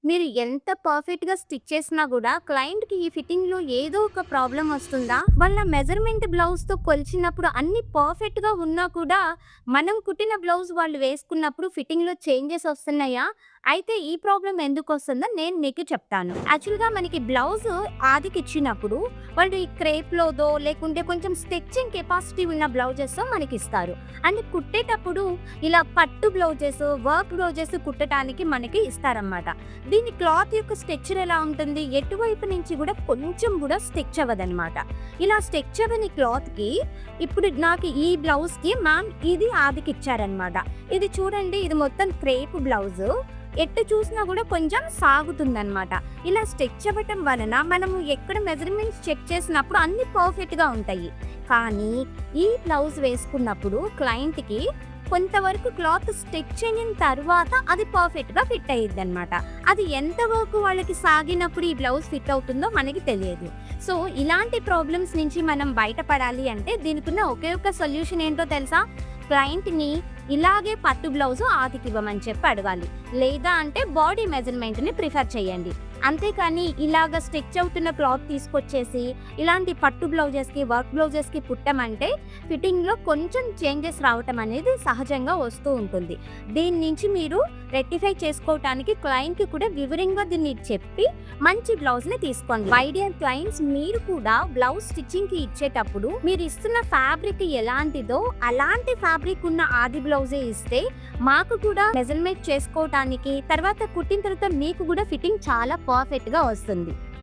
మీరు ఎంత పర్ఫెక్ట్‌గా స్టిచ్ చేసినా గూడా క్లయింట్‌కి ఈ ఫిట్టింగ్‌లో ఏదో ఒక ప్రాబ్లమ్ వస్తుందా? వాళ్ళ మెజర్‌మెంట్ బ్లౌజ్‌తో కొలిచినప్పుడు అన్నీ పర్ఫెక్ట్‌గా ఉన్నా కూడా మనం కుట్టిన బ్లౌజ్ వాళ్ళు వేసుకున్నప్పుడు ఫిట్టింగ్‌లో చేంజెస్ వస్తున్నాయా? అయితే ఈ ప్రాబ్లమ్ ఎందుకొస్తుందో నేను మీకు చెప్తాను. యాక్చువల్‌గా మనకి బ్లౌజ్ ఆదికిచ్చినప్పుడు వాళ్ళు ఈ క్రేప్‌లోదో లేకుంటే కొంచెం స్టిచ్చింగ్ కెపాసిటీ ఉన్న బ్లౌజెస్ మనకిస్తారు. అండ్ కుట్టేటప్పుడు ఇలా పట్టు బ్లౌజెస్, వర్క్ బ్లౌజెస్ కుట్టటానికి మనకి ఇస్తారనమాట. దీని క్లాత్ యొక్క స్ట్రక్చర్ ఎలా ఉంటుంది? ఎటువైపు నుంచి కూడా కొంచెం కూడా స్టిచ్ అవ్వదనమాట. ఇలా స్టిచ్ అవ్వని క్లాత్‌కి ఇప్పుడు నాకు ఈ బ్లౌజ్‌కి మ్యామ్ ఇది ఆదికిచ్చారనమాట. ఇది చూడండి, ఇది మొత్తం క్రేప్ బ్లౌజు. ఎటు చూసినా కూడా కొంచెం సాగుతుందనమాట. ఇలా స్టిచ్ అవ్వటం వలన మనము ఎక్కడ మెజర్‌మెంట్స్ చెక్ చేసినప్పుడు అన్నీ పర్ఫెక్ట్‌గా ఉంటాయి. కానీ ఈ బ్లౌజ్ వేసుకున్నప్పుడు క్లయింట్‌కి కొంతవరకు క్లాత్ స్టిచ్ అయిన తర్వాత అది పర్ఫెక్ట్‌గా ఫిట్ అయ్యిద్దనమాట. అది ఎంతవరకు వాళ్ళకి సాగినప్పుడు ఈ బ్లౌజ్ ఫిట్ అవుతుందో మనకి తెలియదు. సో, ఇలాంటి ప్రాబ్లమ్స్ నుంచి మనం బయటపడాలి అంటే దీనికున్న ఒకే ఒక్క సొల్యూషన్ ఏంటో తెలుసా? క్లయింట్‌ని ఇలాగే పట్టు బ్లౌజు ఆదికివ్వమని చెప్పి అడగాలి. లేదా అంటే బాడీ మెజర్‌మెంట్‌ని ప్రిఫర్ చేయండి. అంతేకాని ఇలాగ స్టిచ్ అవుతున్న క్లాత్ తీసుకొచ్చేసి ఇలాంటి పట్టు బ్లౌజెస్‌కి, వర్క్ బ్లౌజెస్‌కి కుట్టమంటే ఫిట్టింగ్‌లో కొంచెం చేంజెస్ రావటం అనేది సహజంగా వస్తూ ఉంటుంది. దీని నుంచి మీరు రెక్టిఫై చేసుకోవటానికి క్లయింట్‌కి కూడా వివరంగా దీన్ని చెప్పి మంచి బ్లౌజ్‌ని తీసుకోండి. మై డియర్ క్లయింట్స్, మీరు కూడా బ్లౌజ్ స్టిచ్చింగ్‌కి ఇచ్చేటప్పుడు మీరు ఇస్తున్న ఫ్యాబ్రిక్ ఎలాంటిదో అలాంటి ఫ్యాబ్రిక్ ఉన్న ఆది బ్లౌజే ఇస్తే మాకు కూడా మెజర్‌మెంట్ చేసుకోవటానికి, తర్వాత కుట్టిన తర్వాత మీకు కూడా ఫిట్టింగ్ చాలా పర్ఫెక్ట్‌గా వస్తుంది.